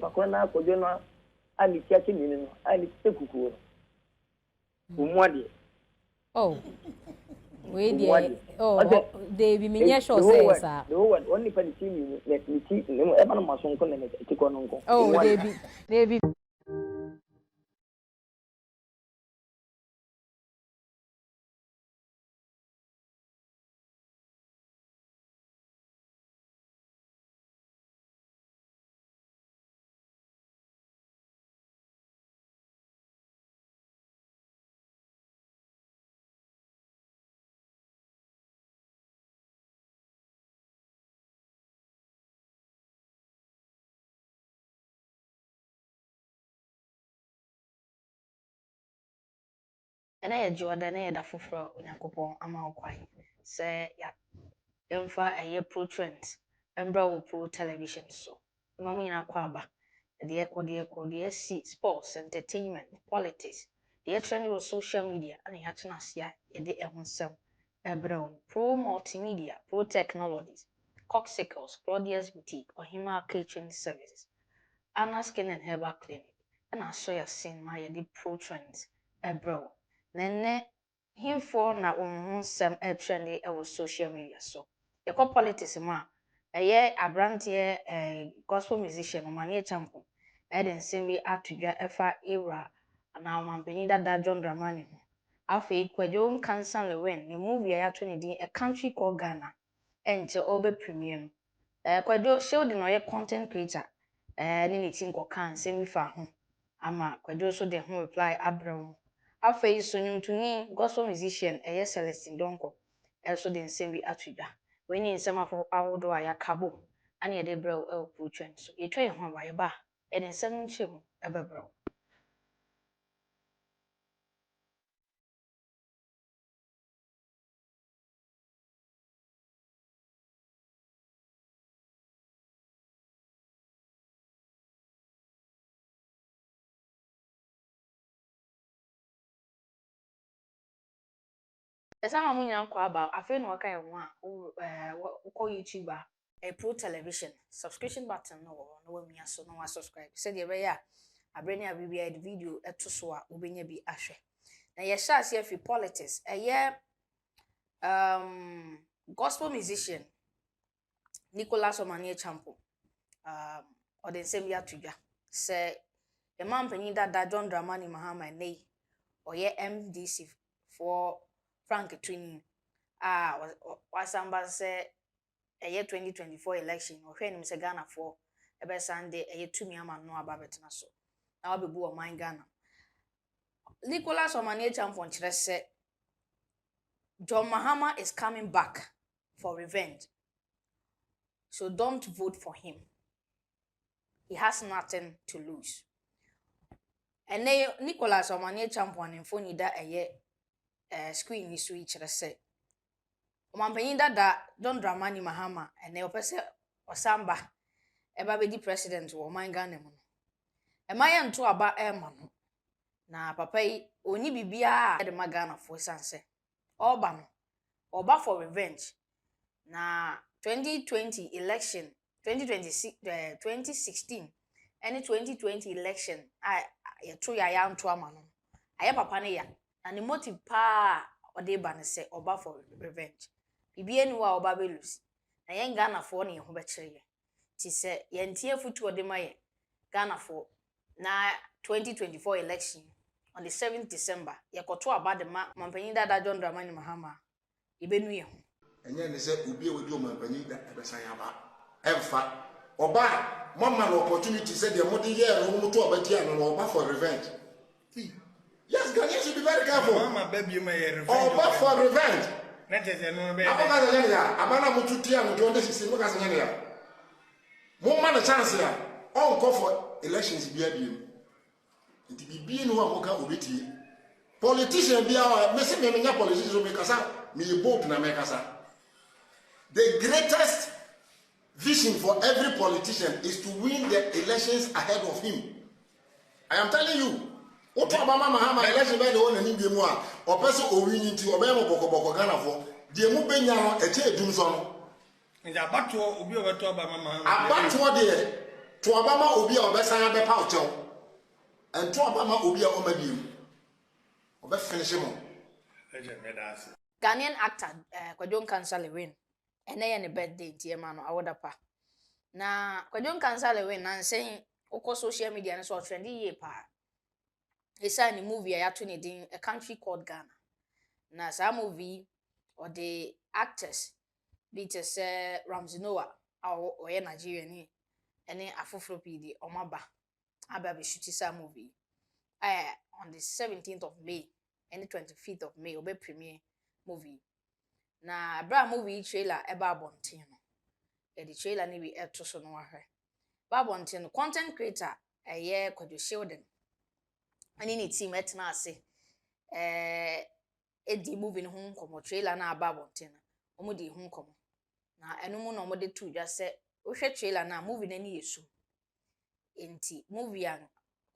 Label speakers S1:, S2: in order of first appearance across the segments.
S1: fakwa na akojo no ani tiake ni no ani tekukuo umwadi
S2: oh we dey oh they be me sure say sir
S1: the word only for the team let me see e ma no maso nko na me tiko no nko
S2: oh they be
S3: and I Jordan da foforo Onyankopon ama okwai say ya emfa eye pro trends embra wo pro television so mama nyina kwa aba de see sports entertainment politics de trend wo social media and ya tena sia ye de ehonsem ebra wo pro multimedia pro technologies coxicles Claudia's boutique Ohima kitchen services Anna skin and herbal clinic and I saw your sin my ye de pro trends ebra wo nene himfo na onhunsem trend e wo social media so ye ko politics ma eye abrante gospel musician Omane Acheampong den nsem bi atodwa efa era na omanpanyi dada John Dramani ho afei Kwadwo Sheldon Lilwin ne movie ya to ne din a country called Ghana enche obe premium Kwadwo Sheldon no ye content creator ne tin ko kan nsem fa ho ama Kwadwo so de ho reply abrem afei so nyuntuni gospel musician Celestine Donko so de nsem bi atodwa when in some of our do I cabo and ye de bro pro trend so ye try ho ba ye ba e de nsem nchim ebebro esa ma munya nkwa aba afei no waka ye ho a wo YouTube a pro television subscription button no no wa mia so no wa subscribe said ye be ya abrani abibia the video eto so a obenya bi ahwe na ye sha ase afi politics gospel musician Omane Acheampong or the same ya tudwa say the man penny that John Dramani Mahama nei or ye MDC for Frank Twinning wasamba say a year 2024 election or when him say Ghana for ebe Sunday a year 2 mi ama no aba betena so na obebu o man Ghana Omane Acheampong kire say John Mahama is coming back for revenge, so don't vote for him. He has nothing to lose. And then Omane Acheampong and phone that a screen is switch say Omampanyi dada John Dramani Mahama and they opese Osamba eba be di president wo man Ghana mu no e maye nto aba e ma no na papa yi oni bibia de magana for sanse oba no oba for revenge na 2020 election 2016 and 2020 election ya to ya nto ama no aye papa ne ya na ne motive pa ode ba ne se oba for revenge bibia ni wa oba be lose na yen Ghana for ne ho be kire ti se yen tie futu ode maye Ghana for na 2024 election on the 7th December yekoto aba de mampanyi dada John Dramani Mahama ibenu ye ho
S4: enye ne se obi e wodi mampanyi da ebesan aba emfa oba mama no opportunity said the modi year no mutu obati an no oba for revenge. Yes, Ghanaians should be very careful.
S5: Mama baby my revenge.
S4: Oba for revenge.
S5: Na tete no be.
S4: Abaka za ya abana mutu tia no 2016 mo ka za ya. Mo ma na chance ya on call for elections bia bia. It be bia no a mo ka obeti. Politician bia me se me nya politician me kasa me vote na me kasa. The greatest vision for every politician is to win the elections ahead of him. I am telling you. What Obama Mahama election by the one and in a or person or winning to Obama Boko Ghana for the Mubenya a chair doom son.
S5: And about to be over to Obama.
S4: About what there to Obama obi a obesan be pa ocho and to Obama obi a omabiem obe finish him.
S3: Ghanaian actor Kwadwo Sheldon ene ye ne birthday tie ma no awodapa na Kwadwo Sheldon na saying oko social media na so trendy ye pa esa ni movie ya to ne din A Country Called Ghana na sa movie or the actors be to say Ramsey Noah or ye Nigeria ni ene afoforo pidi omaba aba be shoot sa movie on the 17th of May and the 25th of May obe premiere movie na bra movie trailer eba abonten no the trailer ni bi eto so no ahwe ba abonten no content creator Kwadwo Sheldon ani ni team etna ase edi movie no ho nkomo trailer na aba abonten no omo di ho nkomo na enu mu no omo de tu dwa se wo hwe trailer na movie na ni yesu enti movie an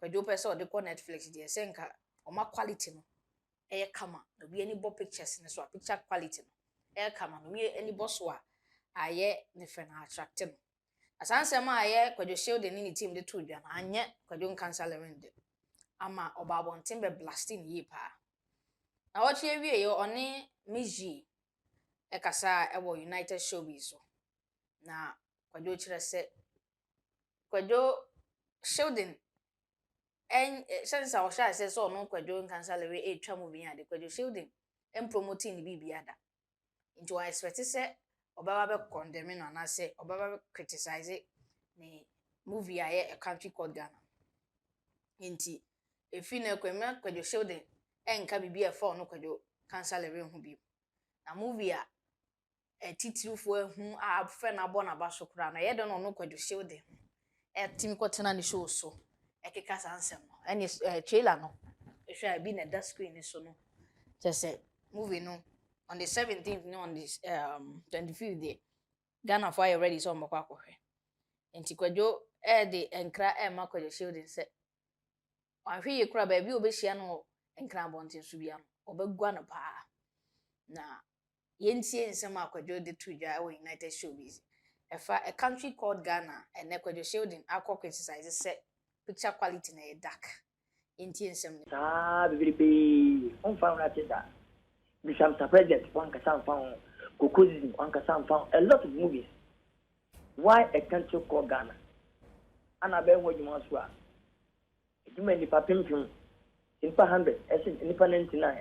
S3: Kwadwo pese o de ko Netflix de senka oma quality no kama no bi any bo pictures ne so picture quality no kama no bi any bo so aye ne fe na attract no asanse ma Kwadwo Sheldon ni team de to dwa na anye Kwadwo Sheldon de ama obabonten be blasting yi pa na wo che wie yo one miji kasa wo United Showbiz so na Kwadwo kire se Kwadwo Sheldon en sense I shall say so no Kwadwo Sheldon twa movie ade Kwadwo Sheldon promoting ni bibia da into I expect say obaba be condemn no na say obaba criticize ni movie A Country Called Ghana inti efi na kwema Kwadwo Sheldon enka bibia for no Kwadwo Sheldon hu bi na movie titirufo hu a fe na bo na ba so kura na ye do no Kwadwo Sheldon team kwotena ni show so ekeka sansem no any trailer no ehwa bi na that screen so no just say movie no on the 17th no on this 25th day Ghana for ready so mbakwa akohwe enti Kwadwo de enkra ma Kwadwo Sheldon se ahwe ye kura ba bi obehia no enkra bonten so bia no obegua no pa na yentie nsem Kwadwo de tudwa we United Showbiz efa A Country Called Ghana and Kwadwo Sheldon akọ criticize say picture quality na dark yentie nsem ne
S1: bibi on fa una teta Bisham President one can found Kokozi one can found a lot of movies. Why A Country Called Ghana? And I bet what you must work. You may be pimping in 100 as independent 99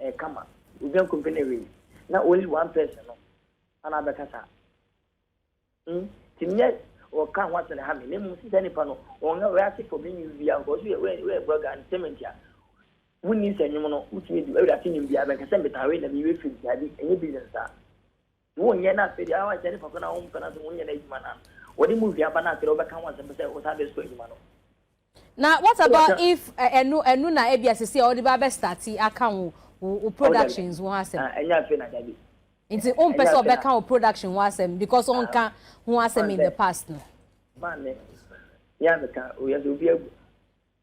S1: as Kama. We don't company not only one person, and I bet Timyet or can't want to have me. Let me see any panel or no reaction for being via because we are brother and cemetery. We need to know which means everything in the other can send it away and we will feel any business. One year not the hour, for our own canal, 1 year 8 man. What do you move your banana to overcome 1% was having story, man?
S2: Now, what about if Nuna ABS or the Baba Stati account productions was and you feel like that? It's the own person account production was because on can who was in the past.
S1: Man, yeah, we have to be able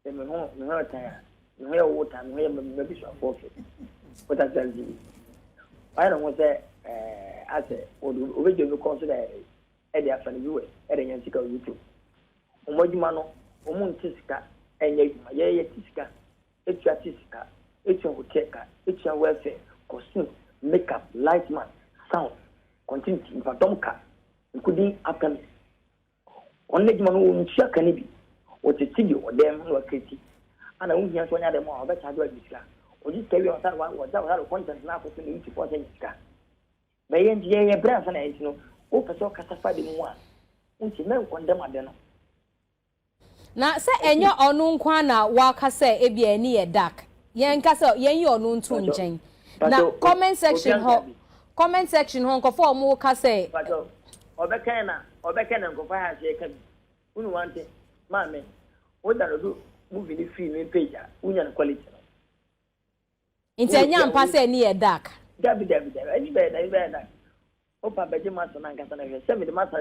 S1: to time. Where water, where maybe so forfeit. What I tell you, I don't want to say, I say, or the original consider Eddie from the US, Eddie Yantika YouTube. Omojimano, Omun Tiska, and Yay Tiska, it's your Tiska, it's your hotel, it's your welfare, costume, makeup, light man, sound, continue in Fatomka, including upcoming. Only man who check can be, or to see you or them who are critical. And I won't hear one other more about how to do this. Or just carry on that one without content now for 20%. By NGA, a brass and I know, open so classified in one. Which is no condemn at them.
S2: Now, say, and your unknown Kwana, Waka say, a be a near dark. Yan Castle, yan your known tune chain. Now, comment section, home, for more Casse.
S1: Or Becana, and go fire, who wanted, mammy, what are you? Moving the film page, union quality.
S2: It's a young passe near dark.
S1: David, any better. Opa Bejimas and Cassandra, send me the master.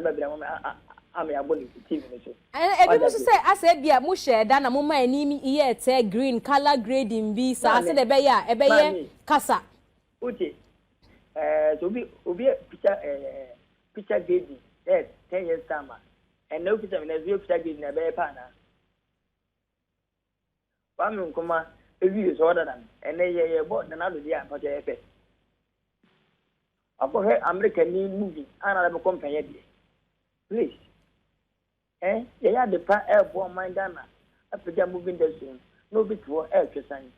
S1: I'm a bully TV.
S2: And people say, I said, yeah, Musha, Dana Mumma and Nimi, yeah, green color grading B, so I said, a bear, Casa.
S1: Uti, to be picture grading, 10 years summer. and no officer in a view of tagging a bear partner. Family Kuma, a view is ordered and they bought another year for the effect. Upon her American movie, another company. Please. Eh? They had the part airborne mind dana. After they are moving the soon. No bit for air to sign.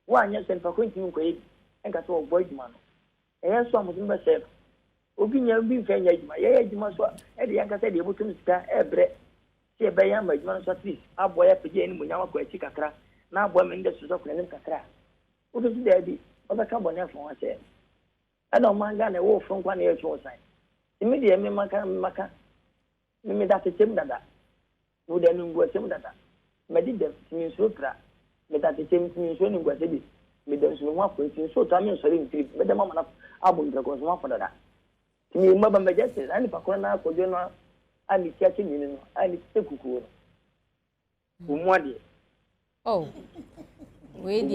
S1: One yes and for Quentin Quaid and got all boy man. And yes, some of them said, Obinia be fair, my age must what Eddie Yanka said, able to star air bread. See a bayan by man at least. Our boy up again when our quite cacra. Now, women, this is a clan cacra. What is there be? Other carbon for one said. I don't mind a wolf from 1 year to one side. Immediately, Maka. Mimi that is him that would then go him that. Medidem means sutra. That is him means when you go to this. Medem one point so time so in three. But the moment of album goes one for that. To me, Mother Majestic, and if I could not for you, and it's catching you, and it's still cool.
S2: Oh. Wait,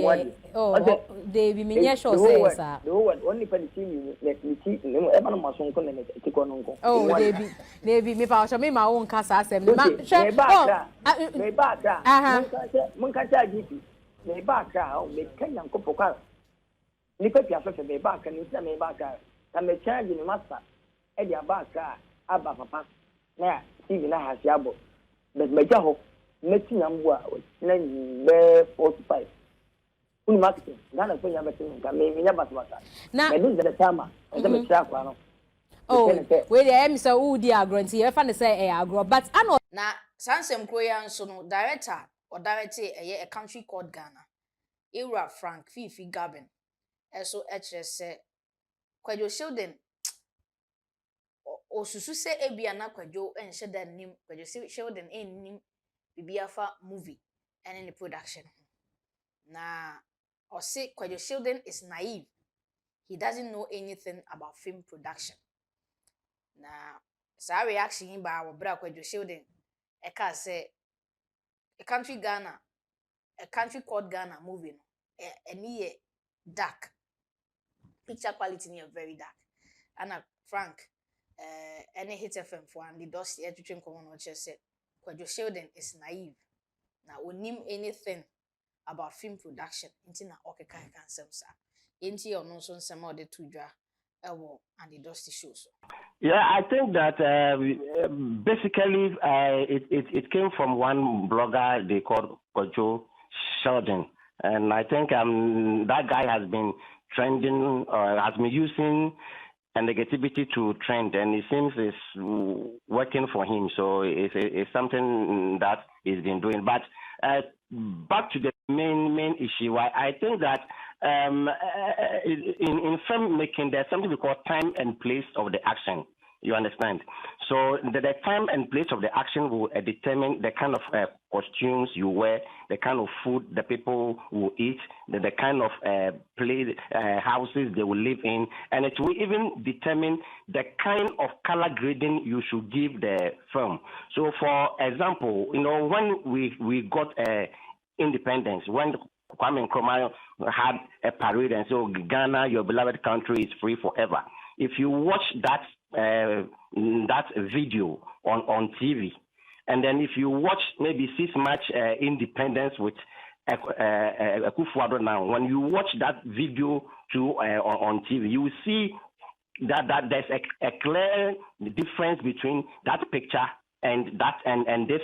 S2: they be me sure says,
S1: the word only for the team, let me see, Emma Mason connect to Conongo.
S2: Oh, they be me about me my own casa, and me back,
S1: Munkacha Giti, me back, me Kenyan Copoca. Nicotia for me back, and you send me back, and me charge in the master, Eddie Abaka, Abba Papa. Now, even I have Yabo, but my job, making them work, 45. Marketing. None of them never now, I the Tama.
S2: Oh, where the M so dear grantee, I found to say I grow, but I know
S3: na Sansem Koyan so director or director a country called Ghana. Era Frank Fifi Gabin. Also HS say Kwadwo Sheldon o susu se ebia na Kwadwo enhye da nim Kwadwo Sheldon ennim bibiafa movie and in the production. Na or say Kwadwo Sheldon is naive. He doesn't know anything about film production. Now, sa reaction by our brother Kwadwo Sheldon, eka say a country called Ghana movie, near dark. Picture quality near very dark. And Frank, any hit FM for and the dusty editing common watcher said Kwadwo Sheldon is naive. Now we name anything about film production into na okeka kansem sa enti ono so nsem o de tudwa ewo and the dusty shows.
S6: Yeah, I think that basically it came from one blogger they called Kwadwo Sheldon, and I think that guy has been trending or has been using negativity to trend, and it seems it's working for him. So it's something that he's been doing. But back to the main issue, I think that in filmmaking there's something we call time and place of the action. You understand? So the time and place of the action will determine the kind of costumes you wear, the kind of food the people will eat, the kind of houses they will live in, and it will even determine the kind of color grading you should give the film. So, for example, when we got independence, when Kwame Nkrumah had a parade and so Ghana, your beloved country, is free forever. If you watch that video on TV, and then if you watch maybe 6 March independence with Akufo-Addo now, when you watch that video too on TV, you will see that there's a clear difference between that picture and this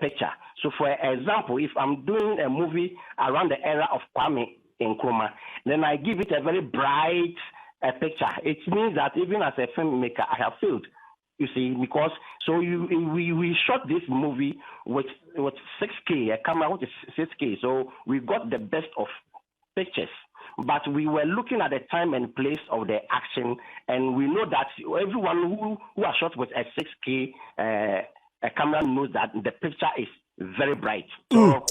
S6: picture. So, for example, if I'm doing a movie around the era of Kwame Nkrumah, then I give it a very bright picture. It means that even as a filmmaker, I have failed. You see, because we shot this movie with 6K, a camera with 6K, so we got the best of pictures. But we were looking at the time and place of the action, and we know that everyone who are shot with a 6K a camera knows that the picture is very bright. So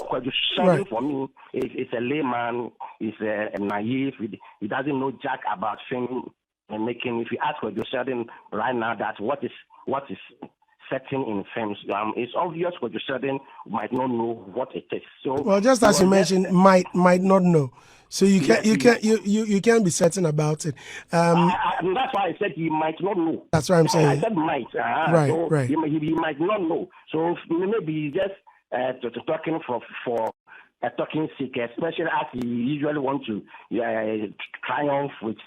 S6: Sheldon for me is a layman, is a naive. He doesn't know jack about film and making. If you ask Kwadwo Sheldon right now that what is setting in films. It's obvious Kwadwo Sheldon might not know what it is. So,
S7: well, just as you mentioned, might not know. So you can't be certain about it.
S6: That's why I said he might not know.
S7: That's what I'm saying.
S6: I said might.
S7: Right,
S6: so
S7: right.
S6: He might not know. So maybe he's just talking for a talking sick, especially as he usually wants to triumph with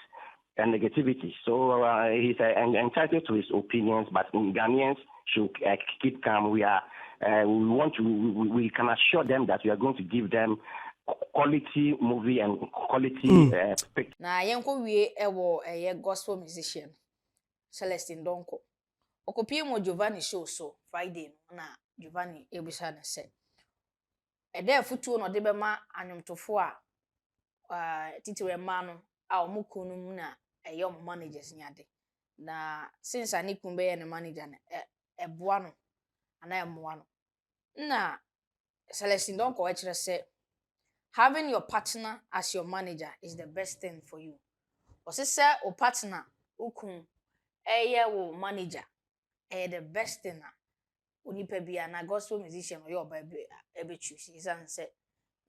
S6: negativity. So he's entitled to his opinions, but Ghanaians should keep calm. We can assure them that we are going to give them quality movie and quality picture.
S3: Na yenko wie ewo gospel musician Celestine Donko. Okopie mo Giovanni show so Friday na Giovanni ebisa na se. Ede futuo no de bema anwomtofo a titiwe ma no a omukunu mu na om managers nyade. Na since anikun be ne manager na eboa no ana emoa no. Na Celestine Donko e kire se having your partner as your manager is the best thing for you. Osise o partner ukun wo manager the best thing na onipa bia na gospel musician or oba ebe choose is say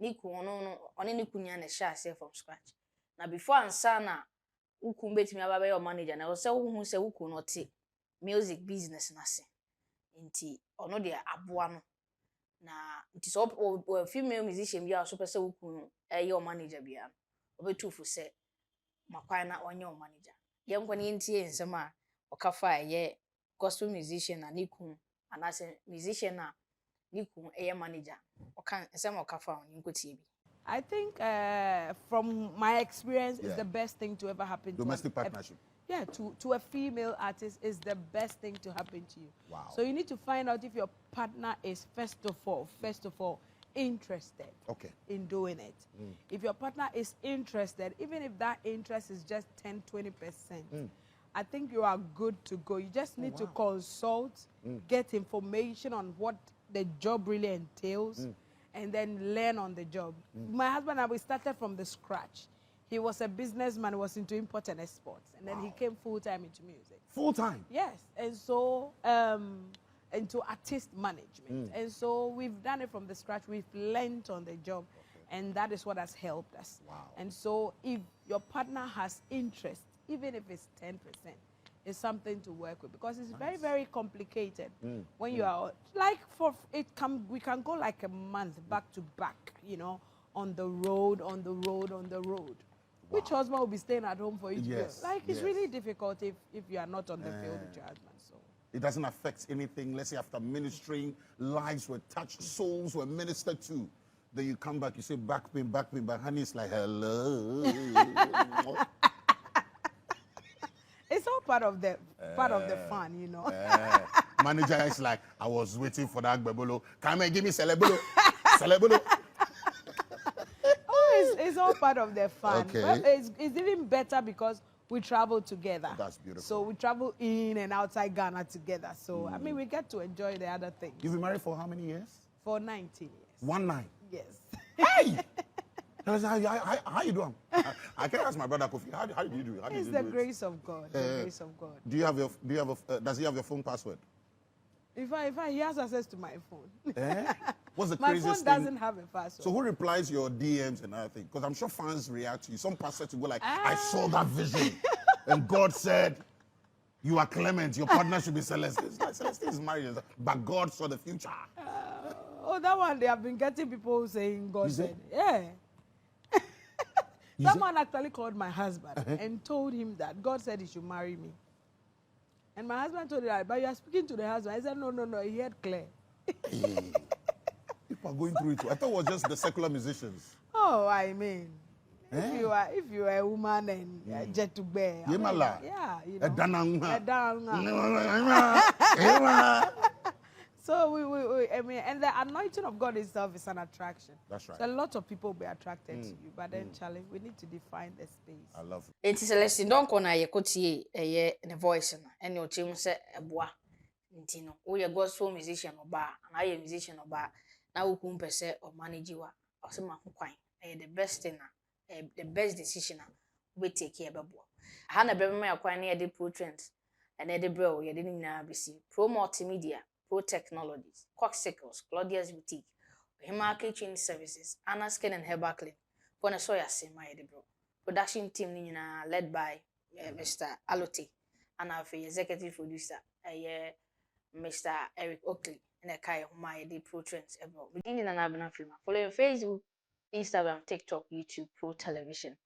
S3: niku no oni niku nya na sha say from scratch. Na before ansa na ukun betimi aba your manager na say hu say ukun no te music business na se. Nti ono de aboa no na nti so female musician bia so pese ukun your manager bia obetufu say makwan na onye o manager yenko ni ntie nsema okafa gospel musician na nikun anase musician na nikun manager okan nsema okafa onyenkotie bi.
S8: I think from my experience it's the best thing to ever happen
S4: domestic partnership.
S8: Yeah, to a female artist is the best thing to happen to you.
S4: Wow.
S8: So you need to find out if your partner is first of all interested in doing it. If your partner is interested, even if that interest is just 10-20%, I think you are good to go. You just need to consult, get information on what the job really entails, and then learn on the job. My husband and I, we started from the scratch. He was a businessman, was into import and exports, and then he came full-time into music.
S4: Full-time?
S8: Yes, and so into artist management. And so we've done it from the scratch. We've learned on the job, and that is what has helped us.
S4: Wow.
S8: And so if your partner has interest, even if it's 10%, it's something to work with, because it's very, very complicated. When you are like we can go like a month back to back, you know, on the road. Wow. Which husband will be staying at home for you to do? Like it's really difficult if you are not on the field with your husband. So
S4: it doesn't affect anything. Let's say after ministering, lives were touched, souls were ministered to. Then you come back, you say back pain, but honey's like hello.
S8: It's all part of the fun, you know.
S4: Manager is like, I was waiting for that bebolo. Come and give me celebolo. Celebolo.
S8: It's all part of the fun.
S4: Okay.
S8: But it's even better because we travel together.
S4: That's beautiful.
S8: So we travel in and outside Ghana together. So I mean, we get to enjoy the other things.
S4: You've been married for how many years?
S8: For 19 years.
S4: 19?
S8: Yes.
S4: Hey! How you doing? I can ask my brother Kofi. How do you do it?
S8: It's the grace of God. The grace of God.
S4: Does he have your phone password?
S8: If he has access to my phone.
S4: What's the
S8: my
S4: craziest
S8: phone
S4: thing?
S8: doesn't have a password.
S4: So who replies your DMs and everything? Because I'm sure fans react to you. Some pastors will go like, I saw that vision. And God said, you are Clement. Your partner should be Celestine. It's like, Celestine is married. But God saw the future.
S8: That one, they have been getting people saying God said. Yeah. Someone actually called my husband and told him that God said he should marry me. And my husband told him, but you are speaking to the husband. I said, no, he heard clear.
S4: People are going through it too. I thought it was just the secular musicians.
S8: Oh, I mean, if you are a woman and jet to bear. You know. So I mean, and the anointing of God itself is an attraction.
S4: That's right.
S8: So a lot of people will be attracted to you, but then, Charlie, we need to define the space.
S4: I love it.
S3: Enti Celestine Donko na yekotie ne voice na ene o chim se eboa. Nti no wo ye gospel musician oba na ye musician oba na wo kum pese o manage wa o se ma kwan the best thing na the best decision na we take care beboa. Ha na be me yakwan na ye de pro trends and ye de bro ye de nyina besi pro multimedia Pro Technologies, Coxicles, Claudia's Boutique, Hima Kitchen Services, Anna Skin and Herbal Clinic, Pona Soya Sema Edebro. Production team nina led by Mr. Alote, and our executive producer, Mr. Eric Oakley, and a Kai Humaya de Pro Trends abroad. Beginning an Abner film. Follow Facebook, Instagram, TikTok, YouTube, Pro Television.